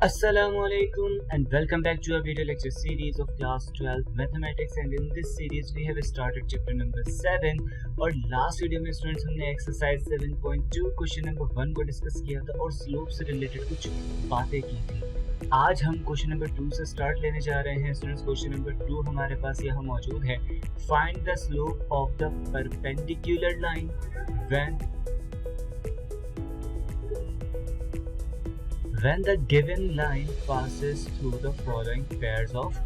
Assalamualaikum and welcome back to our video lecture series of class 12 mathematics, and in this series we have started chapter number 7 और last video में students हमने exercise 7.2 question number 1 को discuss किया था और slope से related कुछ बातें की थी। आज हम क्वेश्चन नंबर 2 से स्टार्ट लेने जा रहे हैं स्टूडेंट्स। क्वेश्चन नंबर 2 हमारे पास यहाँ मौजूद है। Find the slope of the perpendicular line when the given line passes through the following pairs of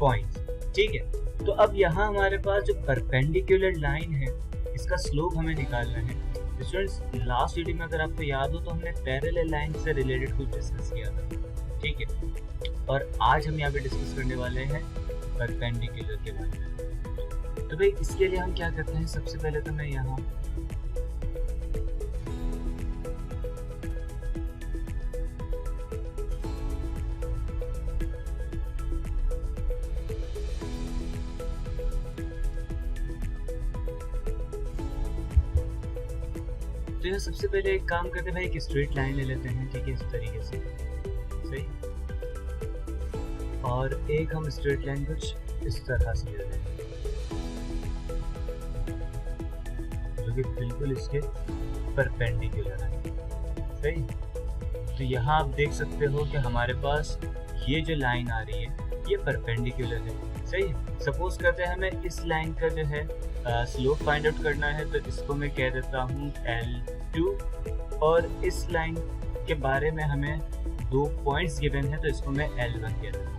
points। ठीक है, तो अब यहाँ हमारे पास जो परपेंडिकुलर लाइन है इसका स्लोप हमें निकालना है। स्टूडेंट्स, लास्ट वीडियो में अगर आपको याद हो तो हमने पैरेलल लाइन से रिलेटेड कुछ डिस्कस किया था। ठीक है, और आज हम यहाँ पे डिस्कस करने वाले हैं परपेंडिकुलर के बारे में। तो भाई इसके लिए हम क्या करते हैं, सबसे पहले तो मैं यहाँ तो यहाँ सबसे पहले एक काम करते हैं भाई, एक स्ट्रेट लाइन ले लेते हैं। ठीक है, इस तरीके से सही, और एक हम स्ट्रेट लाइन कुछ इस तरह से ले लेते हैं जो कि बिल्कुल इसके परपेंडिकुलर है। सही, तो यहाँ आप देख सकते हो कि हमारे पास ये जो लाइन आ रही है ये परपेंडिकुलर है। सही, सपोज करते हैं हमें इस लाइन का जो है स्लोप फाइंड आउट करना है, तो इसको मैं कह देता हूँ L2, और इस लाइन के बारे में हमें 2 पॉइंट्स गिवन है तो इसको मैं L1 कह देता हूँ।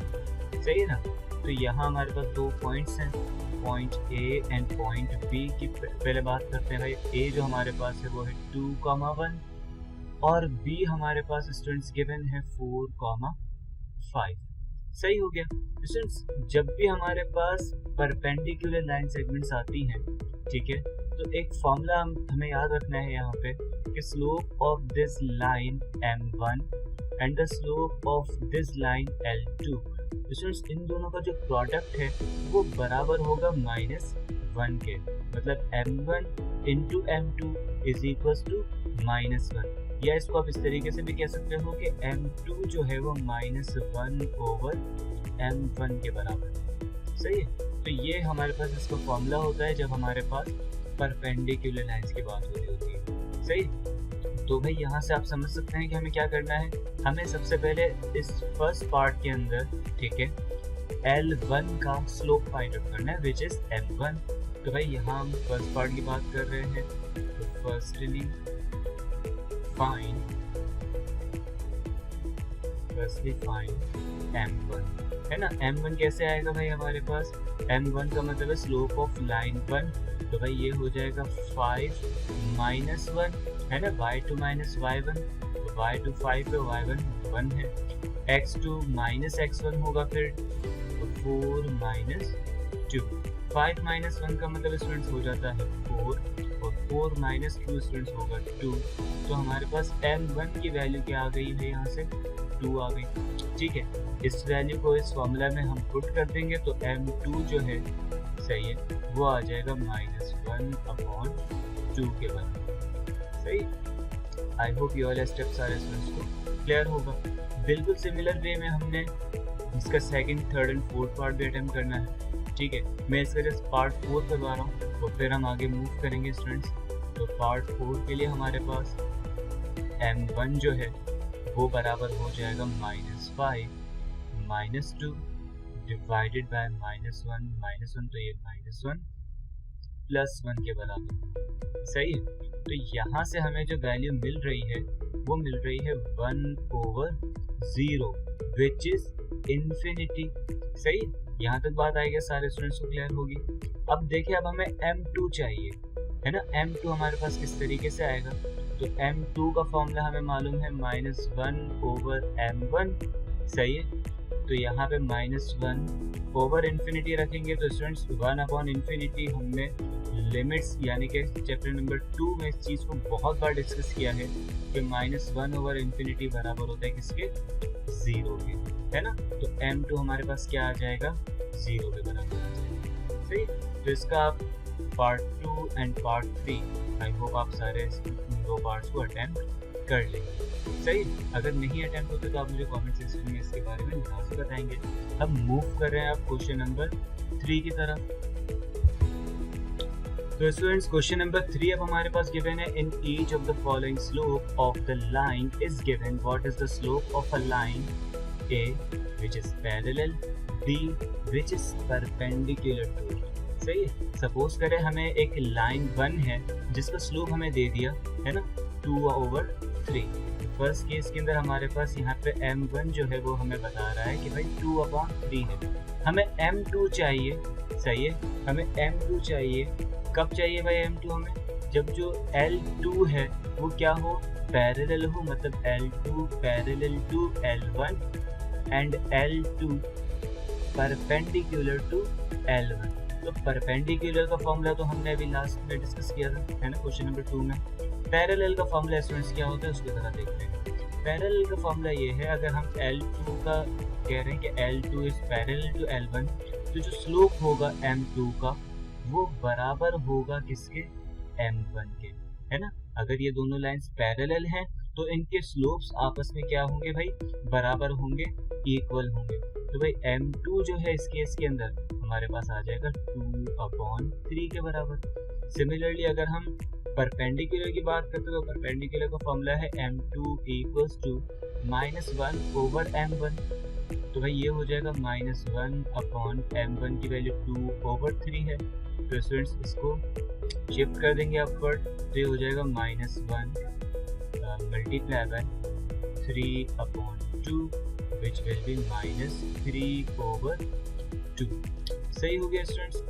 सही है ना। तो यहाँ हमारे पास 2 पॉइंट्स हैं, point A and point B की पहले बात करते हैं भाई। A जो हमारे पास है वो है 2,1 और B हमारे पास स्टूडेंट्स गिवन है 4,5। सही हो गया स्टूडेंट्स। जब भी हमारे पास परपेंडिकुलर लाइन सेगमेंट्स आती हैं, ठीक है, तो एक फॉर्मूला हमें याद रखना है यहाँ पे कि slope of this line M1 and the slope of this line L2। Students, इन दोनों का जो प्रोडक्ट है वो बराबर होगा -1 के, मतलब M1 into M2 is equal to -1, या इसको आप इस तरीके से भी कह सकते हो कि M2 जो है वो -1 ओवर M1 के बराबर। सही है, तो ये हमारे पास इसका फॉर्मूला होता है जब हमारे पास परपेंडिकुलर लाइंस की बात हो रही होती है। सही, तो भाई यहाँ से आप समझ सकते हैं कि हमें क्या करना है। हमें सबसे पहले इस फर्स्ट पार्ट के अंदर, ठीक है, L1 का स्लोप फाइंड आउट करना है विच इज M1। तो भाई यहाँ हम फर्स्ट पार्ट की बात कर रहे हैं, तो फर्स्टली फाइंड M1 है ना। M1 कैसे आएगा भाई हमारे पास, M1 का मतलब है स्लोप ऑफ लाइन 1, तो भाई ये हो जाएगा 5 -1 है ना, y2 - y1, तो y2 5 है, y1 1 है, x2 -x1 होगा, फिर तो 4 - 2, 5 -1 का मतलब स्टूडेंट्स हो जाता है 4, और 4 - 2 स्टूडेंट्स होगा 2। तो हमारे पास M1 की वैल्यू क्या आ गई है, यहाँ से 2 आ गई। ठीक है, इस वैल्यू को इस फॉर्मूला में हम पुट कर देंगे तो M2 जो है, सही है, वो आ जाएगा -1/2 के बराबर। सही, आई होप ये वाला स्टेप सारे स्टूडेंट्स को क्लियर होगा। बिल्कुल सिमिलर वे में हमने इसका second, third and fourth part भी अटेम्प्ट करना है। ठीक है, मैं इसका जस्ट पार्ट 4 करवा रहा हूँ, तो फिर हम आगे मूव करेंगे स्टूडेंट्स। तो पार्ट 4 के लिए हमारे पास M1 जो है वो बराबर हो जाएगा -5 - 2 डिवाइडेड बाय -1 तो ये -1 +1 के बराबर। सही है, तो यहाँ से हमें जो वैल्यू मिल रही है वो मिल रही है 1/0 विच इज इन्फिनिटी। सही, यहाँ तक बात आएगी, सारे स्टूडेंट्स को क्लियर होगी। अब देखिए, अब हमें M2 चाहिए है ना। M2 हमारे पास किस तरीके से आएगा, तो M2 का फॉर्मूला हमें मालूम है -1 ओवर M1। सही है, तो यहाँ पे -1 ओवर इन्फिनिटी रखेंगे तो स्टूडेंट्स 1/∞ हमने लिमिट्स यानी कि चैप्टर नंबर 2 में इस चीज़ को बहुत बार डिस्कस किया है कि -1/∞ बराबर होता है किसके, 0 के, है ना। तो M2 हमारे पास क्या आ जाएगा, 0 के बराबर आ जाएगा। सही, तो इसका आप part 2 and part 3, I hope आप सारे 2 पार्ट्स को अटेम्प्ट कर लेंगे। सही, अगर नहीं अटेम्प्ट होते तो आप मुझे कमेंट सेक्शन में इसके बारे में लाजमी बताएंगे। अब मूव कर रहे हैं आप क्वेश्चन नंबर 3 की तरफ। तो स्टूडेंट्स क्वेश्चन नंबर 3 अब हमारे पास गिवन है, in each of the following slope of the line is given what is the slope of a line a which is parallel, b which is perpendicular to it. सही है, suppose करें हमें एक line 1 है जिसका slope हमें दे दिया है ना 2/3। फर्स्ट केस के अंदर हमारे पास यहाँ पे m1 जो है वो हमें बता रहा है कि भाई 2/3 है, हमें m2 चाहिए। सही है, हमें m2 चाहिए। कब चाहिए भाई m2 हमें? जब जो L2 है वो क्या हो, पैरेलल हो, मतलब L2 parallel to L1 and L2 perpendicular to L1। तो परपेंडिकुलर का फॉर्मूला तो हमने अभी लास्ट में डिस्कस किया था, है ना, क्वेश्चन नंबर 2 में। पैरेलल का फॉर्मूला स्टूडेंट्स क्या होता है उसकी तरह देखते हैं। पैरेलल का फॉर्मूला ये है, अगर हम L2 का कह रहे हैं कि L2 is parallel to L1, तो जो स्लोप होगा M2 का वो बराबर होगा किसके, M1 के, है ना। अगर ये दोनों लाइंस पैरेलल हैं तो इनके स्लोप्स आपस में क्या होंगे भाई, बराबर होंगे, इक्वल होंगे। तो भाई M2 जो है इस केस के अंदर हमारे पास आ जाएगा 2/3 के बराबर। सिमिलरली अगर हम परपेंडिकुलर की बात करते हैं तो परपेंडिकुलर का फॉर्मूला है M2 इक्वल्स टू -1/M1। तो भाई ये हो जाएगा -1/M1 की वैल्यू 2/3 है। तो स्टूडेंट्स इसको शिफ्ट कर देंगे अपवर्ड, तो ये हो जाएगा -1 multiply by 3/2 which will be -3/2। सही हो गया स्टूडेंट्स।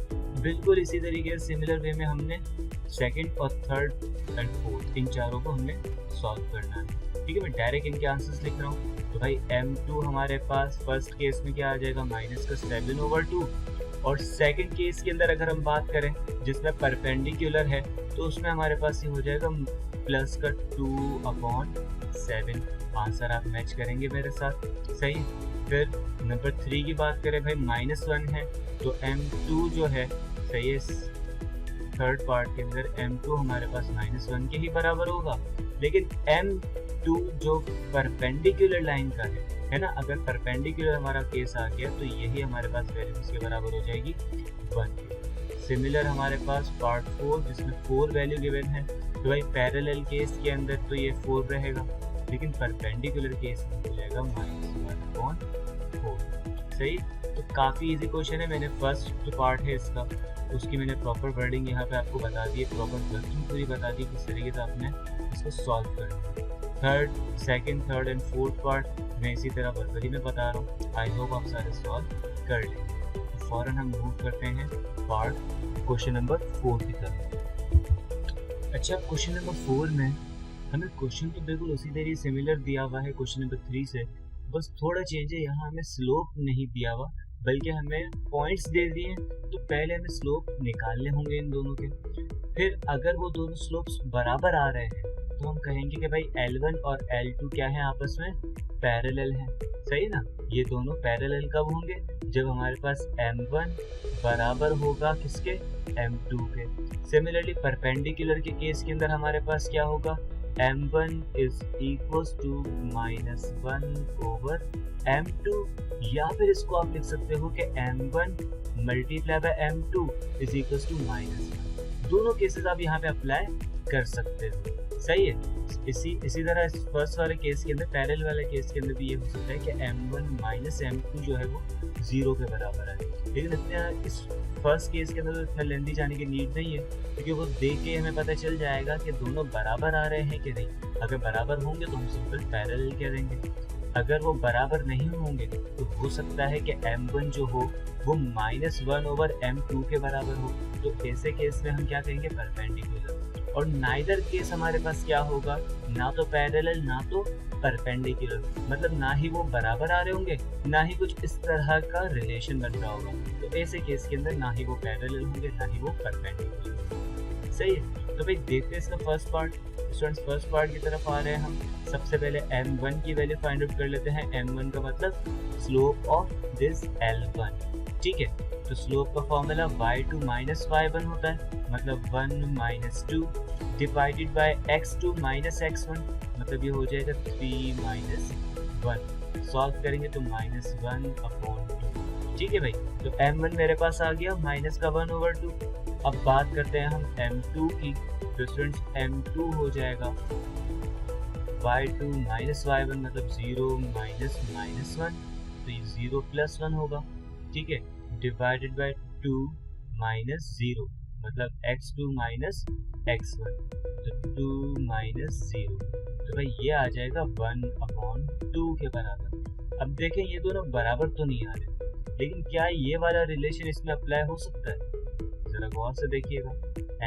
बिल्कुल इसी तरीके से सिमिलर वे में हमने सेकंड और थर्ड एंड फोर्थ इन चारों को हमने सॉल्व करना है। ठीक है, मैं डायरेक्ट इनके आंसर्स लिख रहा हूँ। तो भाई M2 हमारे पास फर्स्ट केस में क्या आ जाएगा, -7/2, और सेकंड केस के अंदर अगर हम बात करें जिसमें परपेंडिकुलर है तो उसमें हमारे पास ये हो जाएगा प्लस का 2/7। आंसर आप मैच करेंगे मेरे साथ। सही, फिर नंबर 3 की बात करें भाई -1 है तो M2 जो है, सही है, थर्ड पार्ट के अंदर M2 हमारे पास -1 के ही बराबर होगा। लेकिन M2 जो परपेंडिकुलर लाइन का है ना, अगर परपेंडिकुलर हमारा केस आ गया तो यही हमारे पास वैल्यू इसके बराबर हो जाएगी 1। सिमिलर हमारे पास पार्ट 4 जिसमें 4 वैल्यू गिवन है, तो भाई पैरेलल केस के अंदर तो ये 4 रहेगा, लेकिन परपेंडिकुलर केस में हो जाएगा -1/4। सही, तो काफ़ी इजी क्वेश्चन है। मैंने फर्स्ट जो पार्ट है इसका उसकी मैंने प्रॉपर वर्डिंग यहाँ पे आपको बता दी है, प्रॉपर वर्किंग पूरी बता दी किस तरीके से आपने इसको सॉल्व करना है। Second, third and fourth part मैं इसी तरह वर्बली में बता रहा हूँ। आई होप आप सारे सॉल्व कर लेंगे। तो फौरन हम मूव करते हैं पार्ट क्वेश्चन नंबर 4 की तरफ। अच्छा, क्वेश्चन नंबर 4 में हमें क्वेश्चन तो बिल्कुल उसी तरीके सिमिलर दिया हुआ है क्वेश्चन नंबर 3 से, बस थोड़ा चेंज है, यहाँ हमें स्लोप नहीं दिया हुआ बल्कि हमें पॉइंट्स दे दिए। तो पहले हमें स्लोप निकालने होंगे इन दोनों के, फिर अगर वो दोनों स्लोप्स बराबर आ रहे हैं तो हम कहेंगे कि भाई L1 और L2 क्या है, आपस में पैरेलल हैं। सही ना, ये दोनों पैरेलल कब होंगे, जब हमारे पास M1 बराबर होगा किसके, M2 के। सिमिलरली परपेंडिकुलर के केस के अंदर हमारे पास क्या होगा, M1 is equals to -1/M2, या फिर इसको आप लिख सकते हो कि M1 multiply by M2 is equals to -1। दोनों केसेस आप यहाँ पे अप्लाई कर सकते हो। सही है, इसी तरह इस फर्स्ट वाले केस के अंदर, पैरेलल वाले केस के अंदर भी ये हो सकता है कि M1 माइनस M2 जो है वो 0 के बराबर है। लेकिन इस फर्स्ट केस के अंदर तो इतना लेंथी जाने की नीड नहीं है, क्योंकि वो देख के हमें पता चल जाएगा कि दोनों बराबर आ रहे हैं कि नहीं। अगर बराबर होंगे तो हम सिंपल पैरेलल कह देंगे, अगर वो बराबर नहीं होंगे तो हो सकता है कि M1 जो हो वो -1/M2 के बराबर हो। तो ऐसे केस में हम क्या कहेंगे, परपेंडिकुलर। और नाइदर केस हमारे पास क्या होगा, ना तो पैरेलल ना तो परपेंडिकुलर, मतलब ना ही वो बराबर आ रहे होंगे ना ही कुछ इस तरह का रिलेशन बन रहा होगा। तो ऐसे केस के अंदर ना ही वो पैरेलल होंगे ना ही वो परपेंडिकुलर। सही है, तो भाई देखते हैं इसका first part. Students first part की तरफ आ रहे हैं हम। सबसे पहले M1 की वैल्यू फाइंड आउट कर लेते हैं। M1 का मतलब स्लोप ऑफ दिस L1। ठीक है, तो स्लोप का फॉर्मूला y2 माइनस y1 होता है, मतलब 1 - 2 divided by x2 minus x1, मतलब मतलब ये हो जाएगा 3 माइनस 1। सॉल्व करेंगे तो -1/2। ठीक है भाई, तो m1 मेरे पास आ गया माइनस का 1/2। अब बात करते हैं हम m2 की, तो स्टूडेंट्स m2 हो जाएगा y2 माइनस y1 मतलब 0 माइनस -1, तो ये 0 + 1 होगा। ठीक है, डिवाइडेड बाय 2 माइनस 0 मतलब x2 माइनस x1, तो 2 माइनस 0, तो भाई ये आ जाएगा 1/2 के बराबर। अब देखें ये दोनों बराबर तो नहीं आ रहे, लेकिन क्या ये वाला रिलेशन इसमें अप्लाई हो सकता है? जरा गौर से देखिएगा,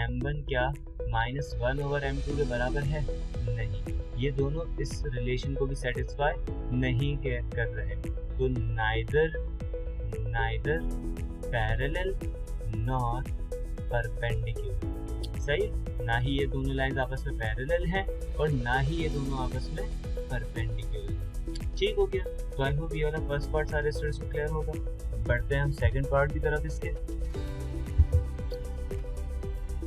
m1 क्या -1/m2 के बराबर है? नहीं, ये दोनों इस रिलेशन को भी सेटिस्फाई नहीं कर रहे, तो नाइदर पैरेलल नॉर परपेंडिकुलर। सही, ना ही ये दोनों लाइंस आपस में पैरेलल हैं और ना ही ये दोनों आपस में परपेंडिकुलर। ठीक हो गया, तो आई होप ये वाला फर्स्ट पार्ट सारे स्टूडेंट्स को क्लियर होगा। बढ़ते हैं हम सेकंड पार्ट की तरफ इसके।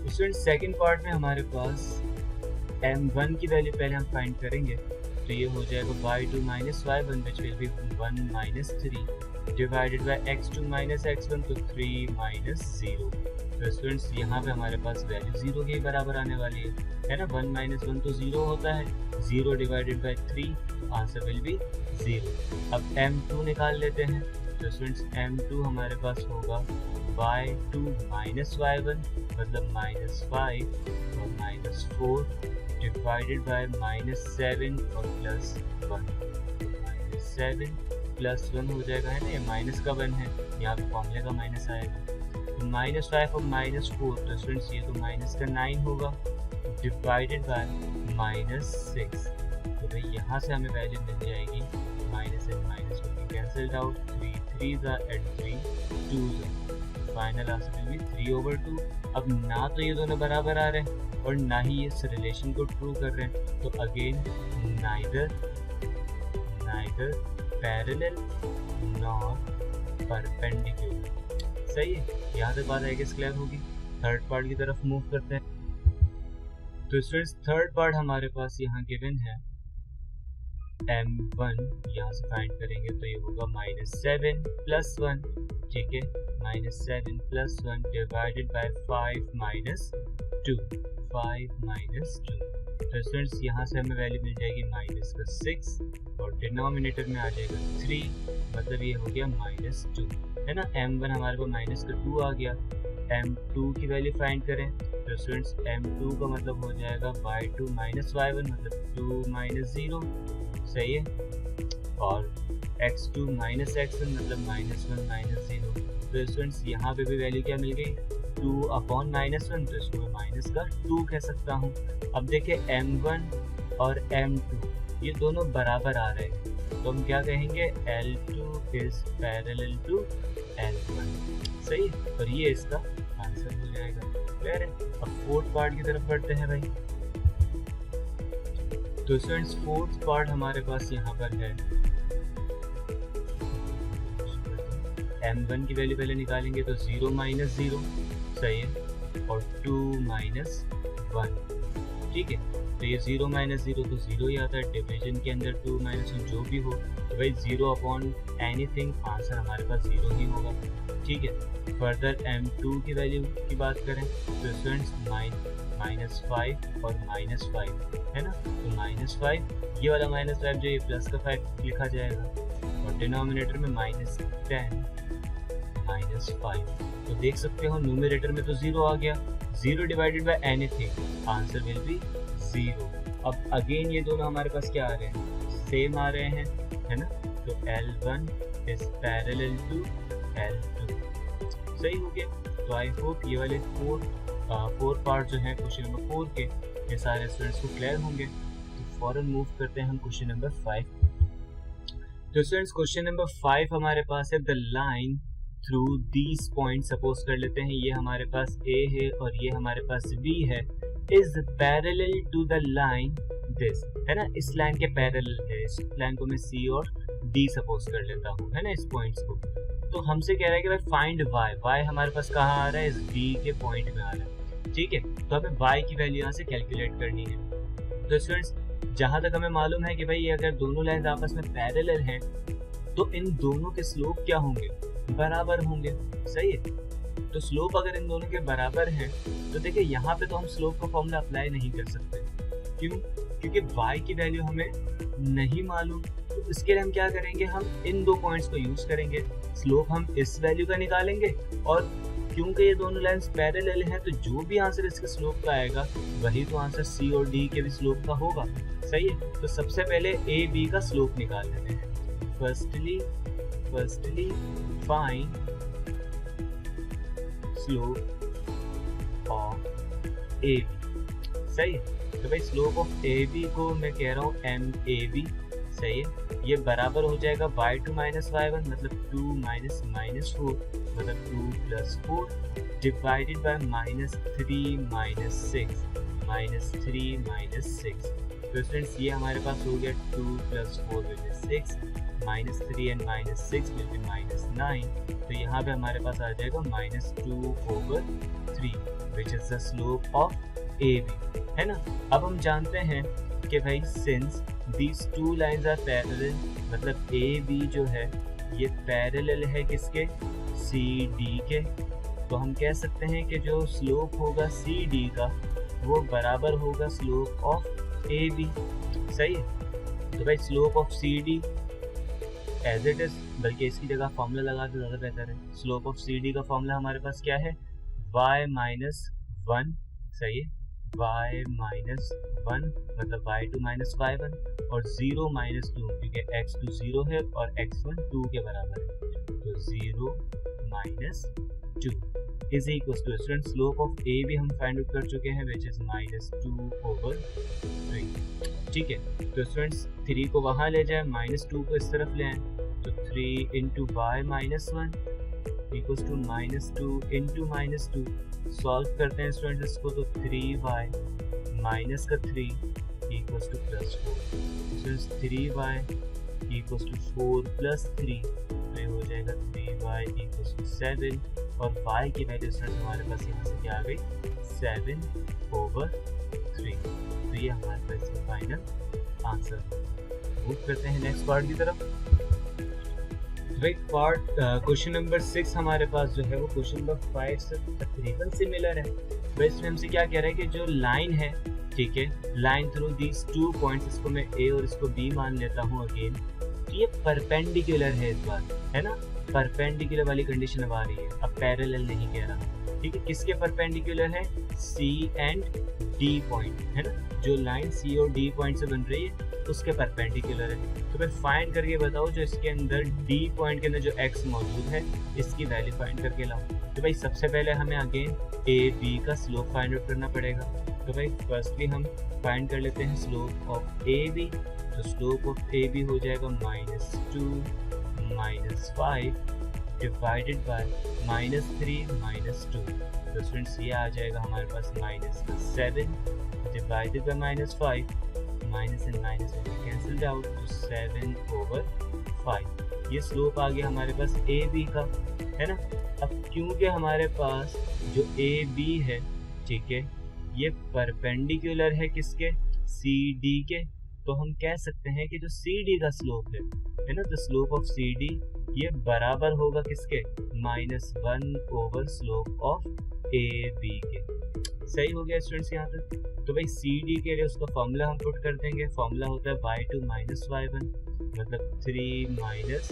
स्टूडेंट्स सेकंड पार्ट में हमारे पास m1 की वैल्यू पहले हम फाइंड करेंगे, तो ये हो जाएगा y2 minus y1 which will be 1 minus 3 divided by x2 minus x1 तो 3 minus 0। तो स्टूडेंट्स यहाँ पे हमारे पास वैल्यू 0 के बराबर आने वाली है ना, 1 minus 1 तो 0 होता है, 0 divided by 3 answer will be 0। अब m2 निकाल लेते हैं, तो स्टूडेंट्स m2 हमारे पास होगा y2 माइनस y1 मतलब -5 और -4 डिवाइडेड बाय -7 और +1, -7 +1 हो जाएगा, है ना, ये माइनस का 1 है, यहाँ पे फॉर्मूले का माइनस आएगा, तो -5 और -4, तो स्टूडेंट्स ये तो माइनस का 9 होगा डिवाइडेड बाय -6, तो भाई यहाँ से हमें वैल्यू मिल जाएगी minus and minus cancelled out, 3 3s and 3 2s, final answer will be 3/2। अब ना तो ये दोनों बराबर आ रहे हैं और ना ही इस रिलेशन को ट्रू कर रहे हैं, तो again neither parallel nor perpendicular. सही है, यहाँ से बात आई गेस क्लियर होगी। थर्ड पार्ट की तरफ मूव करते हैं, तो स्टूडेंट्स थर्ड पार्ट हमारे पास यहाँ गिवन है m1, यहाँ से फाइंड करेंगे तो ये होगा -7 + 1, ठीक है, -7 + 1 डिवाइडेड बाय 5 - 2, 5 - 2, तो स्टूडेंट्स यहाँ से हमें वैल्यू मिल जाएगी -6 और डिनोमिनेटर में आ जाएगा 3, मतलब ये हो गया -2, है ना। m1 हमारे पास -2 आ गया, m2 की वैल्यू फाइंड करें, तो स्टूडेंट्स m2 का मतलब हो जाएगा y2 माइनस y1 मतलब 2 - 0, सही है, और x2 माइनस x1 मतलब -1 - 0, तो स्टूडेंट्स यहाँ पे भी वैल्यू क्या मिल गई 2/-1, तो इसको मैं माइनस का 2 कह सकता हूँ। अब देखिए m1 और m2 ये दोनों बराबर आ रहे हैं, तो हम क्या कहेंगे L2 is parallel to L1, सही, और ये इसका आंसर हो जाएगा। क्लियर है। अब फोर्थ पार्ट की तरफ बढ़ते हैं भाई, तो स्टूडेंट्स फोर्थ पार्ट हमारे पास यहाँ पर है, m1 की वैल्यू पहले निकालेंगे तो 0 - 0, सही है, और 2 - 1, ठीक है, तो ये 0 - 0 तो 0 ही आता है, डिवीजन के अंदर 2 - 1 जो भी हो, तो भाई 0/anything आंसर हमारे पास 0 ही होगा, ठीक है। फर्दर m2 की वैल्यू की बात करें तो स्टूडेंट्स -5 और -5 है ना, तो -5 ये वाला -5 जो ये प्लस का 5 लिखा जाएगा, और डिनोमिनेटर में -10 -5, तो देख सकते हो न्यूमरेटर में तो 0 आ गया, 0 divided by anything answer will be 0। अब अगेन ये दोनों हमारे पास क्या आ रहे हैं, सेम आ रहे हैं, है ना, तो L1 is parallel to L2, सही हो गया। तो आई होप ये वाले फोर पार्ट जो है क्वेश्चन नंबर 4 के, ये सारे स्टूडेंट्स को क्लियर होंगे। तो फौरन मूव करते हैं हम क्वेश्चन नंबर 5। तो स्टूडेंट्स क्वेश्चन नंबर 5 हमारे पास है, the line through these point, suppose कर लेते हैं ये हमारे पास A है और ये हमारे पास B है, is parallel to the line this, है ना, इस लाइन के पैरेलल है, इस लाइन को मैं C और D सपोज कर लेता हूँ, है ना, इस पॉइंट्स को। तो हमसे कह रहा है कि भाई फाइंड y हमारे पास कहाँ आ रहा है, इस B के पॉइंट में आ रहा है, ठीक है, तो हमें y की वैल्यू यहाँ से कैलकुलेट करनी है। तो स्टूडेंट्स जहां तक हमें मालूम है कि भाई अगर दोनों लाइन आपस में पैरेलल हैं तो इन दोनों के स्लोप क्या होंगे, बराबर होंगे। सही है, तो स्लोप अगर इन दोनों के बराबर हैं तो देखिए यहाँ पे तो हम स्लोप का फॉर्मूला अप्लाई नहीं कर सकते। क्यों? क्योंकि y की वैल्यू हमें नहीं मालूम। तो इसके लिए हम क्या करेंगे, हम इन दो पॉइंट्स को यूज करेंगे। स्लोप हम इस वैल्यू का निकालेंगे और क्योंकि ये दोनों लाइंस पैरेलल हैं तो जो भी आंसर इसके स्लोप का आएगा वही तो आंसर सी और डी के भी स्लोप का होगा। सही है, तो सबसे पहले ए बी का स्लोप निकाल लेते हैं। Firstly find slope of A B. सही है, तो भाई स्लोप ऑफ ए बी को मैं कह रहा हूँ एम ए बी। सही है, ये बराबर हो जाएगा y2 माइनस y1 मतलब 2 माइनस माइनस 4 मतलब 2 plus 4 divided by minus 3 minus 6 minus 3 minus 6। तो स्टूडेंट्स ये हमारे पास हो गया 2 plus 4 will be 6 minus 3 and minus 6 will be minus 9। तो यहाँ पे हमारे पास आ जाएगा -2/3 which is the slope of A B, है ना। अब हम जानते हैं कि भाई since these two lines are parallel मतलब ए बी जो है ये पैरेलल है किसके, सी डी के। तो हम कह सकते हैं कि जो स्लोप होगा सी डी का वो बराबर होगा स्लोप ऑफ ए बी। सही है, तो भाई slope of C D as it is, बल्कि इसकी जगह फॉर्मूला लगा के ज़्यादा बेहतर है। स्लोप ऑफ सी डी का फॉर्मूला हमारे पास क्या है, y माइनस 1। सही है, y माइनस 1 मतलब y2 माइनस y1 और 0 माइनस 2 क्योंकि x2 0 है और x1 2 के बराबर है। तो 0 minus 2 is equal to student slope of a भी हम फाइंड आउट कर चुके हैं विच इज -2/3। ठीक है, तो स्टूडेंट्स 3 को वहाँ ले जाए, -2 को इस तरफ ले आए, तो 3 into y minus 1 equals to -2 into -2। Solve करते हैं स्टूडेंट्स इसको, तो 3y माइनस का 3 equals to plus 4। Students 3y equals to 4 plus 3 तो ये हो जाएगा 3y इक्वल्स टू 7 और y की वैल्यू स्टूडेंट्स हमारे पास यहाँ से क्या आ गई 7/3। तो ये हमारे पास फाइनल आंसर। मूव करते हैं नेक्स्ट पार्ट की तरफ। पार्ट क्वेश्चन नंबर 6 हमारे पास जो है वो क्वेश्चन नंबर 5 से तकरीबन सिमिलर है। इसमें हमसे क्या कह रहा है कि जो लाइन है, ठीक है, लाइन थ्रू दीज 2 पॉइंट्स, इसको मैं ए और इसको बी मान लेता हूँ अगेन, तो ये परपेंडिकुलर है इस बार, है ना। परपेंडिकुलर वाली कंडीशन अब आ रही है, अब पैरेलल नहीं कह रहा। ठीक है, किसके परपेंडिकुलर है, सी एंड डी पॉइंट, है ना। जो लाइन सी और डी पॉइंट से बन रही है उसके परपेंडिकुलर है। तो फिर फाइंड करके बताओ जो इसके अंदर डी पॉइंट के अंदर जो एक्स मौजूद है इसकी वैल्यू फाइंड करके लाओ। तो भाई सबसे पहले हमें अगेन ए बी का स्लोप फाइंड आउट करना पड़ेगा। तो भाई फर्स्टली हम फाइंड कर लेते हैं स्लोप ऑफ ए बी। तो स्लोप ऑफ ए बी हो जाएगा -2 -5 डिवाइडेड बाय -3 -2। तो स्टूडेंट्स ये आ जाएगा हमारे पास -7 divided by -5, minus and minus cancel out, तो 7/5। ये स्लोप आ गया हमारे पास ए बी का, है ना। अब क्योंकि हमारे पास जो ए बी है, ठीक है, ये परपेंडिकुलर है किसके, सी डी के, तो हम कह सकते हैं कि जो सी डी का स्लोप है ना, तो स्लोप ऑफ सी डी ये बराबर होगा किसके, -1 स्लोप ऑफ ए बी के। सही हो गया स्टूडेंट्स यहाँ तक। तो भाई सी डी के लिए उसका फॉर्मूला हम पुट कर देंगे। फॉर्मूला होता है y2 माइनस y1 मतलब 3 माइनस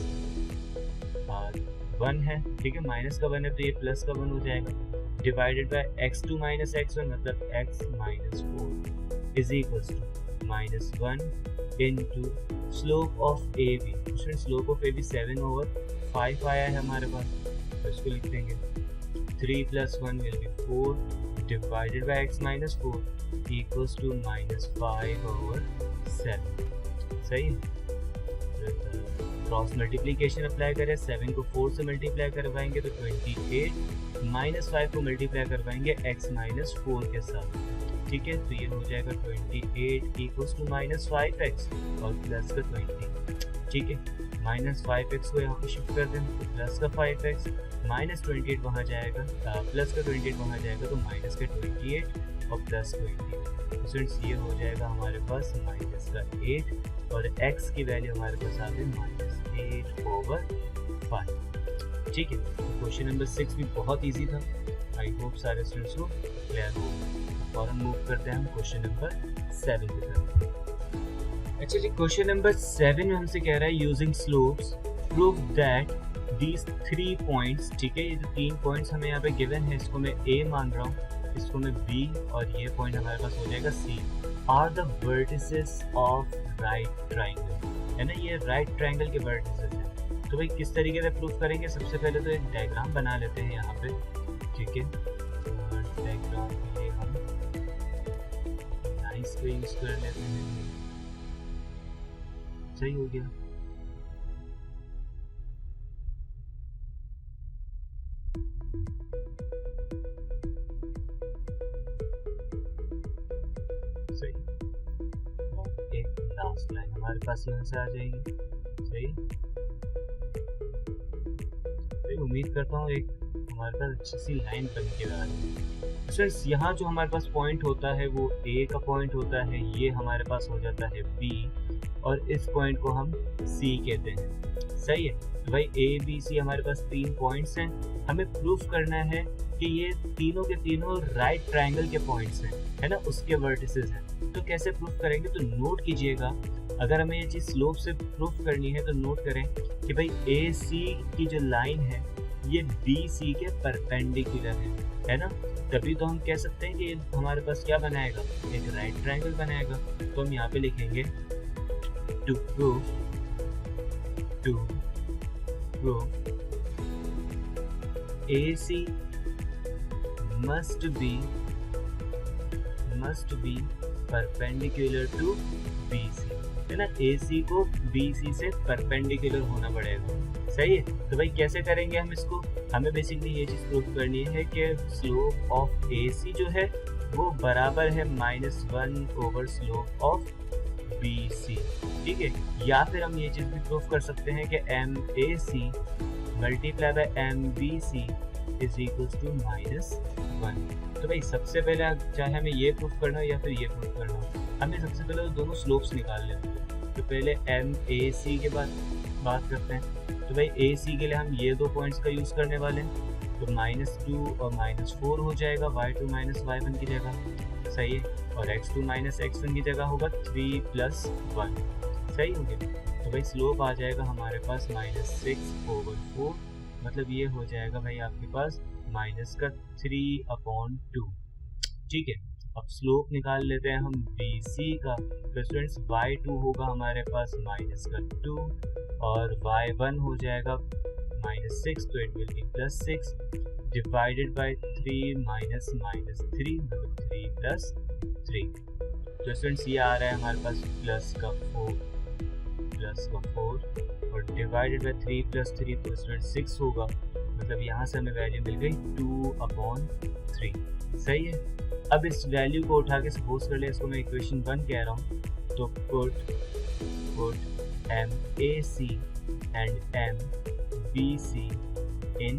1 है, ठीक है, माइनस का 1 है तो ये प्लस का 1 हो जाएगा, divided by x2 minus x1 मतलब x minus 4 is equals to -1 into slope of A B. Slope of A B 7/5 आया है हमारे पास, तो इसको लिख देंगे 3 + 1 will be 4 divided by x minus 4 equals to -5/7। सही है, क्रॉस मल्टीप्लिकेशन अप्लाई करें, 7 को 4 से मल्टीप्लाई करवाएंगे तो 28, -5 को मल्टीप्लाई करवाएंगे x माइनस 4 के साथ, ठीक है, तो ये हो जाएगा 28 equals to -5x और प्लस का 20। ठीक है, -5x को यहाँ पे शिफ्ट कर दें तो प्लस का 5x, -28 वहाँ जाएगा, प्लस का 28 वहाँ जाएगा तो माइनस का 28 और प्लस 20। तो स्टूडेंट्स ये हो जाएगा हमारे पास माइनस का 8 और x की वैल्यू हमारे पास आ गई -8/5। ठीक है, तो क्वेश्चन नंबर 6 भी बहुत ईजी था। आई होप सारे स्टूडेंट्स को क्लियर हो। और हम मूव करते हैं हम क्वेश्चन नंबर 7 की तरफ। अच्छा जी, क्वेश्चन नंबर 7 में हमसे कह रहा है using slopes prove that these 3 points, ठीक है, ये जो 3 पॉइंट्स हमें यहाँ पे गिवन है, इसको मैं A मान रहा हूँ, इसको मैं B और ये पॉइंट हमारे पास हो जाएगा C, are the vertices of right triangle, है ना, ये राइट ट्राइंगल के वर्टिसेस हैं। तो भाई किस तरीके से प्रूव करेंगे? सबसे पहले तो एक डायग्राम बना लेते हैं यहाँ पे, ठीक है, डायग्राम के लिए हम लाइन्स को यूज कर लेते हैं। सही हो गया। सही, और एक लास्ट लाइन हमारे पास यहाँ से आ जाएगी। सही, तो उम्मीद करता हूँ एक हमारे पास अच्छी सी लाइन बन के आ रही है। फ्रेंड्स, यहाँ जो हमारे पास पॉइंट होता है वो A का पॉइंट होता है, ये हमारे पास हो जाता है B और इस पॉइंट को हम C कहते हैं। सही है, तो भाई A B C हमारे पास 3 पॉइंट्स हैं, हमें प्रूफ करना है कि ये तीनों के तीनों राइट ट्राइंगल के पॉइंट्स हैं, है ना, उसके वर्टिसेस हैं। तो कैसे प्रूफ करेंगे? तो नोट कीजिएगा, अगर हमें ये चीज़ स्लोप से प्रूफ करनी है तो नोट करें कि भाई AC की जो लाइन है ये BC के परपेंडिकुलर है ना, तभी तो हम कह सकते हैं कि हमारे पास क्या बनाएगा, एक राइट ट्राइंगल बनाएगा। तो हम यहाँ पे लिखेंगे to prove AC must be perpendicular to BC, है ना, AC को BC से परपेंडिकुलर होना पड़ेगा। सही है, तो भाई कैसे करेंगे हम इसको? हमें बेसिकली ये चीज़ प्रूफ करनी है कि स्लोप ऑफ AC जो है वो बराबर है -1 स्लोप ऑफ BC, ठीक है। या फिर हम ये चीज़ भी प्रूफ कर सकते हैं कि MAC multiply by MBC is equals to -1। तो भाई सबसे पहले चाहे हमें ये प्रूफ करना हो या फिर ये प्रूफ करना हो, हमें सबसे पहले दोनों स्लोप्स निकाल लेते हैं। तो पहले MAC के बाद बात करते हैं। तो भाई AC के लिए हम ये 2 पॉइंट्स का यूज़ करने वाले हैं, तो -2 और -4 हो जाएगा y2 - y1 की जगह। सही है, और x2 - x1 की जगह होगा 3 + 1। सही हो गया। तो भाई स्लोप आ जाएगा हमारे पास -6/4, मतलब ये हो जाएगा भाई आपके पास -3/2। ठीक है, अब स्लोप निकाल लेते हैं हम BC का। तो स्टूडेंट्स y2 होगा हमारे पास -2 और y1 हो जाएगा -6, तो it will be +6 divided by 3 - 3 मतलब 3 + 3। तो स्टूडेंट्स ये आ रहा है हमारे पास +4 और डिवाइडेड बाय 3 + 3 तो स्टूडेंट्स 6 होगा, मतलब यहाँ से हमें वैल्यू मिल गई 2/3। सही है, अब इस वैल्यू को उठा के सपोज कर ले, इसको मैं इक्वेशन 1 कह रहा हूँ, तो put MAC and MBC in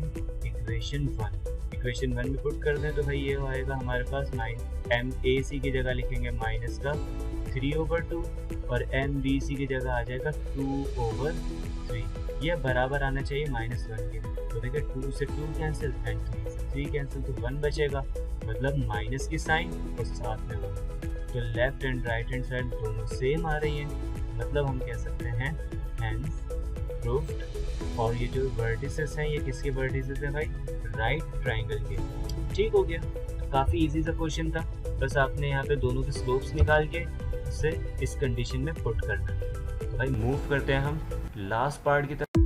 equation 1। Equation 1 में पुट कर दें तो भाई ये आएगा हमारे पास MAC की जगह लिखेंगे -3/2 और MBC की जगह आ जाएगा 2/3। यह बराबर आना चाहिए -1 के। तो देखिए 2 से 2 कैंसिल एंड 3 से 3 कैंसिल, तो 1 बचेगा, मतलब माइनस की साइन और साथ में 1। तो left and right hand side दोनों सेम आ रही हैं, मतलब हम कह सकते हैं हेंस प्रूव्ड। और ये जो वर्टिसेस हैं ये किसके वर्टिसेस हैं भाई? राइट ट्राइंगल के। ठीक हो गया, काफ़ी इजी सा क्वेश्चन था, बस आपने यहाँ पे दोनों के स्लोप्स निकाल के उसे इस कंडीशन में पुट करना है। तो भाई मूव करते हैं हम लास्ट पार्ट की तरफ।